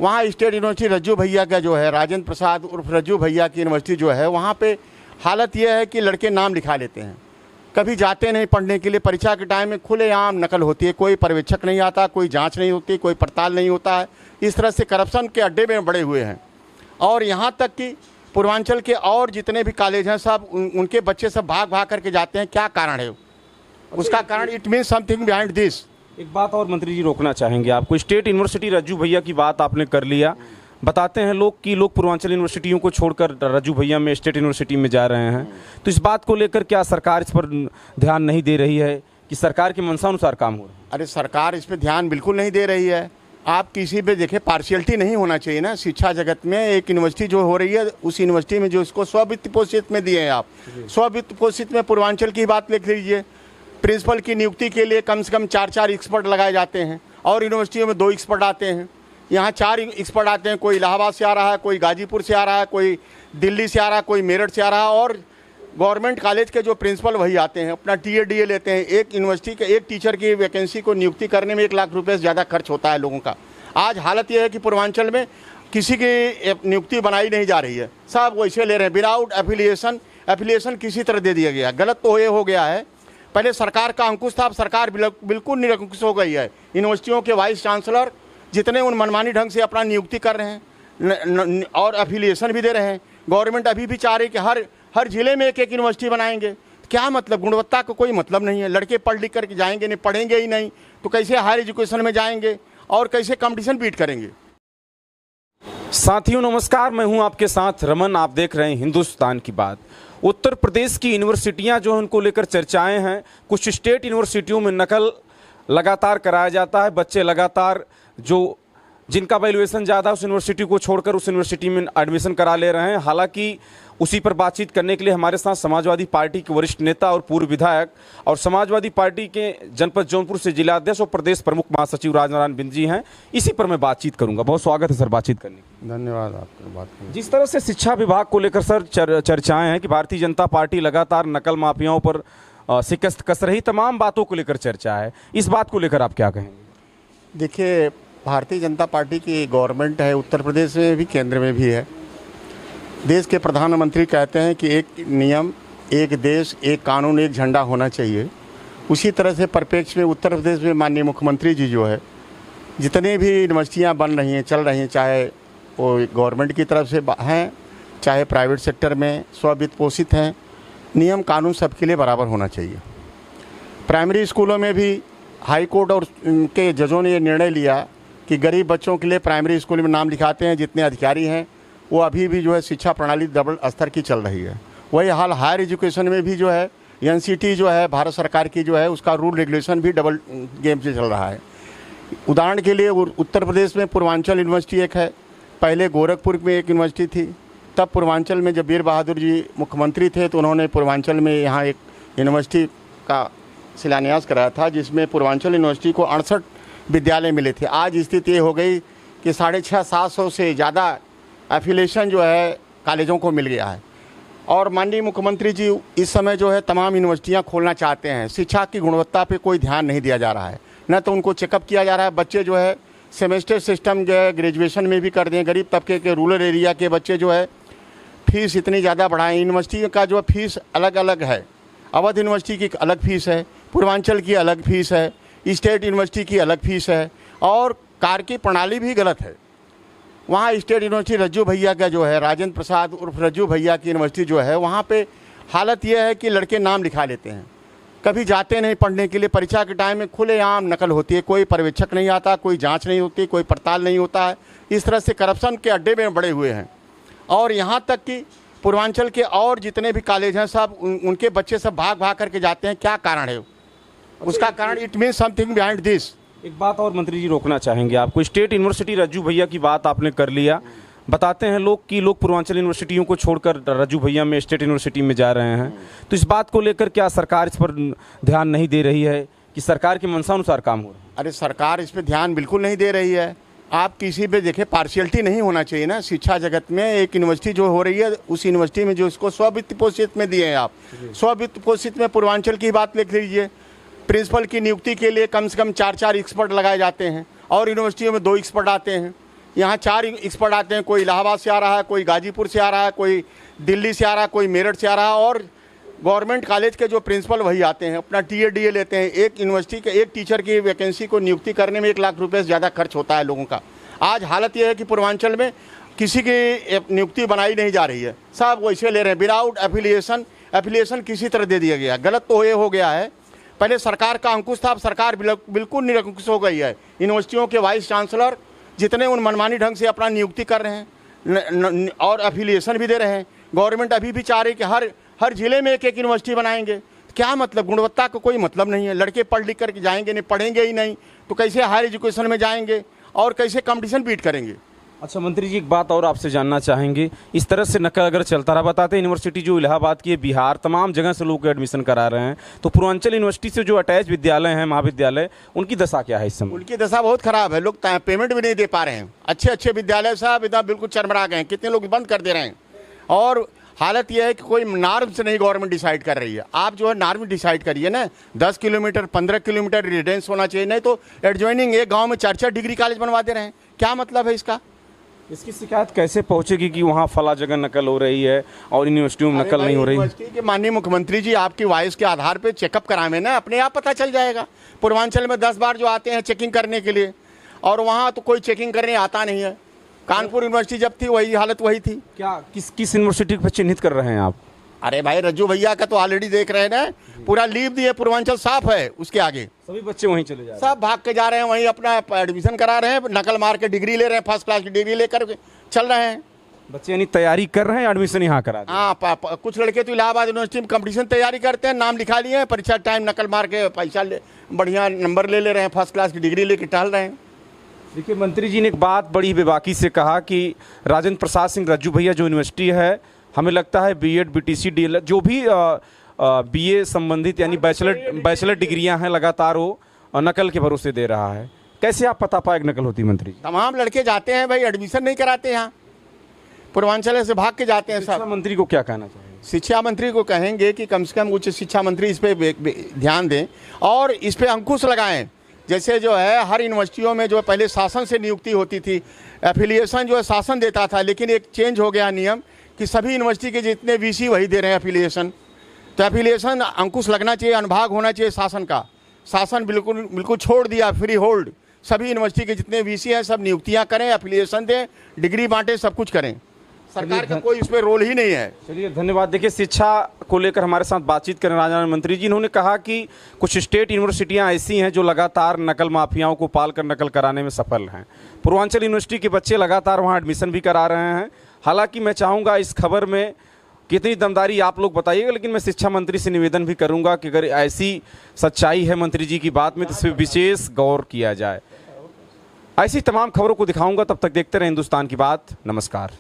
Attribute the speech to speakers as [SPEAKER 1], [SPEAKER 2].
[SPEAKER 1] वहाँ state university रज्जू भैया का जो है, राजेंद्र प्रसाद उर्फ रज्जू भैया की यूनिवर्सिटी जो है, वहाँ पे हालत यह है कि लड़के नाम लिखा लेते हैं, कभी जाते नहीं पढ़ने के लिए। परीक्षा के टाइम में खुलेआम नकल होती है, कोई पर्यवेक्षक नहीं आता, कोई जांच नहीं होती, कोई पड़ताल नहीं होता है। इस तरह से करप्शन के अड्डे में बड़े हुए हैं। और यहाँ तक कि पूर्वांचल के और जितने भी कॉलेज हैं सब उनके बच्चे सब भाग भाग करके जाते हैं। क्या कारण है उसका? कारण it means something behind this.
[SPEAKER 2] एक बात और मंत्री जी रोकना चाहेंगे आपको, स्टेट यूनिवर्सिटी रज्जू भैया की बात आपने कर लिया। बताते हैं लोग कि लोग पूर्वांचल यूनिवर्सिटियों को छोड़कर रज्जू भैया में स्टेट यूनिवर्सिटी में जा रहे हैं, तो इस बात को लेकर क्या सरकार इस पर ध्यान नहीं दे रही है कि सरकार की मंशानुसार काम हो रहा है?
[SPEAKER 1] अरे सरकार इस पर ध्यान बिल्कुल नहीं दे रही है। आप किसी पे देखें, पार्शियलिटी नहीं होना चाहिए ना। शिक्षा जगत में एक यूनिवर्सिटी जो हो रही है, उस यूनिवर्सिटी में जो इसको स्ववित्त पोषित में दिए हैं आप, स्ववित्त पोषित में पूर्वांचल की बात लिख लीजिए। प्रिंसिपल की नियुक्ति के लिए कम से कम 4 एक्सपर्ट लगाए जाते हैं और यूनिवर्सिटियों में 2 एक्सपर्ट आते हैं। यहाँ 4 एक्सपर्ट आते हैं, कोई इलाहाबाद से आ रहा है, कोई गाजीपुर से आ रहा है, कोई दिल्ली से आ रहा है, कोई मेरठ से आ रहा है। और गवर्नमेंट कॉलेज के जो प्रिंसिपल वही आते हैं, अपना टीए लेते हैं। एक यूनिवर्सिटी के एक टीचर की वैकेंसी को नियुक्ति करने में 1 लाख रुपये से ज़्यादा खर्च होता है लोगों का। आज हालत यह है कि पूर्वांचल में किसी की नियुक्ति बनाई नहीं जा रही है, सब वैसे ले रहे हैं विदाउट एफिलिएशन किसी तरह दे दिया गया। गलत तो ये हो गया है, पहले सरकार का अंकुश था, अब सरकार बिल्कुल निरंकुश हो गई है। यूनिवर्सिटियों के वाइस चांसलर जितने उन मनमानी ढंग से अपना नियुक्ति कर रहे हैं और एफिलिएशन भी दे रहे हैं। गवर्नमेंट अभी भी चाह रही कि हर जिले में एक यूनिवर्सिटी बनाएंगे। क्या मतलब? गुणवत्ता का कोई मतलब नहीं है। लड़के पढ़ लिख करके जाएंगे नहीं, पढ़ेंगे ही नहीं, तो कैसे हायर एजुकेशन में जाएंगे और कैसे कंपटीशन बीट करेंगे?
[SPEAKER 2] साथियों नमस्कार, मैं हूं आपके साथ रमन। आप देख रहे हैं हिंदुस्तान की बात। उत्तर प्रदेश की यूनिवर्सिटियां जो उनको लेकर चर्चाएं हैं, कुछ स्टेट यूनिवर्सिटियों में नकल लगातार कराया जाता है। बच्चे लगातार जिनका वैल्यूएशन ज़्यादा उस यूनिवर्सिटी को छोड़कर उस यूनिवर्सिटी में एडमिशन करा ले रहे हैं। हालांकि उसी पर बातचीत करने के लिए हमारे साथ समाजवादी पार्टी के वरिष्ठ नेता और पूर्व विधायक और समाजवादी पार्टी के जनपद जौनपुर से जिलाध्यक्ष और प्रदेश प्रमुख महासचिव राजनारायण बिंद जी हैं। इसी पर मैं बातचीत करूंगा। बहुत स्वागत है सर बातचीत करने की।
[SPEAKER 1] धन्यवाद आपकी बात करने।
[SPEAKER 2] जिस तरह से शिक्षा विभाग को लेकर सर चर्चाएं हैं कि भारतीय जनता पार्टी लगातार नकल माफियाओं पर शिकस्त कस रही, तमाम बातों को लेकर चर्चा है, इस बात को लेकर आप क्या कहेंगे?
[SPEAKER 1] देखिए, भारतीय जनता पार्टी की गवर्नमेंट है, उत्तर प्रदेश में भी केंद्र में भी है। देश के प्रधानमंत्री कहते हैं कि एक नियम, एक देश, एक कानून, एक झंडा होना चाहिए। उसी तरह से परिप्रेक्ष्य में उत्तर प्रदेश में माननीय मुख्यमंत्री जी जो है, जितने भी यूनिवर्सिटियाँ बन रही हैं, चल रही हैं, चाहे वो गवर्नमेंट की तरफ से हैं, चाहे प्राइवेट सेक्टर में स्ववित्त पोषित हैं, नियम कानून सबके लिए बराबर होना चाहिए। प्राइमरी स्कूलों में भी हाई कोर्ट और उनके जजों ने ये निर्णय लिया कि गरीब बच्चों के लिए प्राइमरी स्कूल में नाम लिखाते हैं जितने अधिकारी हैं, वो अभी भी जो है शिक्षा प्रणाली डबल स्तर की चल रही है। वही हाल हायर एजुकेशन में भी जो है एनसीटी जो है भारत सरकार की जो है, उसका रूल रेगुलेशन भी डबल गेम से चल रहा है। उदाहरण के लिए उत्तर प्रदेश में पूर्वांचल यूनिवर्सिटी एक है, पहले गोरखपुर में एक यूनिवर्सिटी थी। तब पूर्वांचल में जब वीर बहादुर जी मुख्यमंत्री थे तो उन्होंने पूर्वांचल में यहाँ एक यूनिवर्सिटी का शिलान्यास कराया था, जिसमें पूर्वांचल यूनिवर्सिटी को 68 विद्यालय मिले थे। आज स्थिति ये हो गई कि 650-700 से ज़्यादा एफिलिएशन जो है कॉलेजों को मिल गया है। और माननीय मुख्यमंत्री जी इस समय जो है तमाम यूनिवर्सिटियां खोलना चाहते हैं। शिक्षा की गुणवत्ता पे कोई ध्यान नहीं दिया जा रहा है, न तो उनको चेकअप किया जा रहा है। बच्चे जो है सेमेस्टर सिस्टम जो है ग्रेजुएशन में भी कर दें। गरीब तबके के रूरल एरिया के बच्चे जो है फीस इतनी ज़्यादा बढ़ाएं। यूनिवर्सिटी का जो फीस अलग अलग है, अवध यूनिवर्सिटी की अलग फीस है, पूर्वांचल की अलग फीस है, स्टेट यूनिवर्सिटी की अलग फीस है, और कार्य की प्रणाली भी गलत है। वहाँ स्टेट यूनिवर्सिटी रज्जू भैया का जो है, राजेंद्र प्रसाद उर्फ रज्जू भैया की यूनिवर्सिटी जो है, वहाँ पे हालत यह है कि लड़के नाम लिखा लेते हैं, कभी जाते नहीं पढ़ने के लिए। परीक्षा के टाइम में खुलेआम नकल होती है, कोई पर्यवेक्षक नहीं आता, कोई जांच नहीं होती, कोई पड़ताल नहीं होता है। इस तरह से करप्शन के अड्डे में बड़े हुए हैं। और यहाँ तक कि पूर्वांचल के और जितने भी कॉलेज हैं सब उनके बच्चे सब भाग भाग करके जाते हैं। क्या कारण है उसका? कारण it means something behind this.
[SPEAKER 2] एक बात और मंत्री जी रोकना चाहेंगे आपको, स्टेट यूनिवर्सिटी रज्जू भैया की बात आपने कर लिया। बताते हैं लोग कि लोग पूर्वांचल यूनिवर्सिटियों को छोड़कर रज्जू भैया में स्टेट यूनिवर्सिटी में जा रहे हैं, तो इस बात को लेकर क्या सरकार इस पर ध्यान नहीं दे रही है कि सरकार की मंशानुसार काम हो रहा है?
[SPEAKER 1] अरे सरकार इस पर ध्यान बिल्कुल नहीं दे रही है। आप किसी पे देखें, पार्शियलिटी नहीं होना चाहिए ना। शिक्षा जगत में एक यूनिवर्सिटी जो हो रही है, उस यूनिवर्सिटी में जो इसको स्ववित्त पोषित में दिए हैं आप, स्ववित्त पोषित में पूर्वांचल की बात लिख लीजिए। प्रिंसिपल की नियुक्ति के लिए कम से कम 4 एक्सपर्ट लगाए जाते हैं और यूनिवर्सिटियों में 2 एक्सपर्ट आते हैं। यहाँ 4 एक्सपर्ट आते हैं, कोई इलाहाबाद से आ रहा है, कोई गाजीपुर से आ रहा है, कोई दिल्ली से आ रहा है, कोई मेरठ से आ रहा है, और गवर्नमेंट कॉलेज के जो प्रिंसिपल वही आते हैं, अपना टीए लेते हैं। एक यूनिवर्सिटी के एक टीचर की वैकेंसी को नियुक्ति करने में 1 लाख रुपये से ज़्यादा खर्च होता है लोगों का। आज हालत यह है कि पूर्वांचल में किसी की नियुक्ति बनाई नहीं जा रही है, सब वैसे ले रहे हैं विदाउट एफिलिएशन किसी तरह दे दिया गया। गलत तो ये हो गया है, पहले सरकार का अंकुश था, अब सरकार बिल्कुल निरंकुश हो गई है। यूनिवर्सिटियों के वाइस चांसलर जितने उन मनमानी ढंग से अपना नियुक्ति कर रहे हैं और एफिलिएशन भी दे रहे हैं। गवर्नमेंट अभी भी चाह रही कि हर जिले में एक यूनिवर्सिटी बनाएंगे। क्या मतलब, गुणवत्ता का कोई मतलब नहीं है। लड़के पढ़ लिख करके जाएंगे नहीं, पढ़ेंगे ही नहीं, तो कैसे हायर एजुकेशन में जाएंगे और कैसे कंपटीशन बीट करेंगे।
[SPEAKER 2] अच्छा मंत्री जी, एक बात और आपसे जानना चाहेंगे, इस तरह से नकल अगर चलता रहा, बताते हैं यूनिवर्सिटी जो इलाहाबाद की है, बिहार तमाम जगह से लोग एडमिशन करा रहे हैं, तो पूर्वांचल यूनिवर्सिटी से जो अटैच विद्यालय हैं, महाविद्यालय, उनकी दशा क्या है इस समय?
[SPEAKER 1] उनकी दशा बहुत खराब है, लोग पेमेंट भी नहीं दे पा रहे हैं। अच्छे विद्यालय साहब एकदम बिल्कुल चरमरा गए हैं, कितने लोग बंद कर दे रहे हैं। और हालत यह है कि कोई नॉर्म से नहीं गवर्नमेंट डिसाइड कर रही है। आप जो है नॉर्म डिसाइड करिए ना, 10 किलोमीटर 15 किलोमीटर रेजिडेंस होना चाहिए, नहीं तो एडजॉइनिंग एक गांव में 4 डिग्री कॉलेज बनवा दे रहे हैं। क्या मतलब है इसका?
[SPEAKER 2] इसकी शिकायत कैसे पहुंचेगी कि वहाँ फला जगह नकल हो रही है और यूनिवर्सिटियों में नकल नहीं हो रही?
[SPEAKER 1] यूनिवर्सिटी के माननीय मुख्यमंत्री जी आपकी वॉइस के आधार पे चेकअप करावे ना, अपने आप पता चल जाएगा। पूर्वांचल में 10 बार जो आते हैं चेकिंग करने के लिए, और वहाँ तो कोई चेकिंग करने आता नहीं है। कानपुर यूनिवर्सिटी जब थी वही हालत वही थी।
[SPEAKER 2] क्या किस यूनिवर्सिटी को चिन्हित कर रहे हैं आप?
[SPEAKER 1] अरे भाई रज्जू भैया का तो ऑलरेडी देख रहे हैं ना, पूरा लीव दिए, पूर्वांचल साफ है। उसके आगे
[SPEAKER 2] सभी बच्चे वहीं चले जा रहे हैं,
[SPEAKER 1] सब भाग के जा रहे हैं, वहीं अपना एडमिशन करा रहे हैं, नकल मार के डिग्री ले रहे हैं, फर्स्ट क्लास की डिग्री लेकर चल रहे हैं
[SPEAKER 2] बच्चे। यानी तैयारी कर रहे हैं, एडमिशन यहाँ करा रहे हैं।
[SPEAKER 1] हाँ, कुछ लड़के तो इलाहाबाद यूनिवर्सिटी में कंपटीशन तैयारी करते हैं, नाम लिखा लिए हैं, परीक्षा टाइम नकल मार के पैसा ले, बढ़िया नंबर ले रहे हैं, फर्स्ट क्लास की डिग्री लेके टहल रहे हैं।
[SPEAKER 2] देखिए मंत्री जी ने एक बात बड़ी बेबाकी से कहा कि राजेंद्र प्रसाद सिंह रज्जू भैया जो यूनिवर्सिटी है, हमें लगता है बीएड बीटीसी डीएलएड जो भी बीए संबंधित यानी बैचलर डिग्रियां हैं, लगातार वो नकल के भरोसे दे रहा है। कैसे आप पता पाए नकल होती? मंत्री
[SPEAKER 1] तमाम लड़के जाते हैं भाई, एडमिशन नहीं कराते यहाँ, पूर्वांचल से भाग के जाते हैं। सब
[SPEAKER 2] मंत्री को क्या कहना चाहिए?
[SPEAKER 1] शिक्षा मंत्री को कहेंगे कि कम से कम उच्च शिक्षा मंत्री इस पर ध्यान दें और इस पर अंकुश लगाएं। जैसे जो है हर यूनिवर्सिटियों में जो पहले शासन से नियुक्ति होती थी, एफिलिएशन जो है शासन देता था, लेकिन एक चेंज हो गया नियम कि सभी यूनिवर्सिटी के जितने वीसी वही दे रहे हैं एफिलिएशन। तो एफिलिएशन अंकुश लगना चाहिए, अनुभाग होना चाहिए शासन का। शासन बिल्कुल छोड़ दिया फ्री होल्ड, सभी यूनिवर्सिटी के जितने वीसी हैं सब नियुक्तियां करें, एफिलिएशन दें, डिग्री बांटें, सब कुछ करें। सरकार का कोई इसमें रोल ही नहीं है।
[SPEAKER 2] चलिए धन्यवाद। देखिए शिक्षा को लेकर हमारे साथ बातचीत करें राजनारायण मंत्री जी। इन्होंने कहा कि कुछ स्टेट यूनिवर्सिटियां ऐसी हैं जो लगातार नकल माफियाओं को पालकर नकल कराने में सफल हैं। पूर्वांचल यूनिवर्सिटी के बच्चे लगातार वहां एडमिशन भी करा रहे हैं। हालांकि मैं चाहूँगा इस खबर में कितनी दमदारी आप लोग बताइएगा, लेकिन मैं शिक्षा मंत्री से निवेदन भी करूँगा कि अगर ऐसी सच्चाई है मंत्री जी की बात में तो इस पर विशेष गौर किया जाए। ऐसी तमाम खबरों को दिखाऊँगा, तब तक देखते रहें हिंदुस्तान की बात। नमस्कार।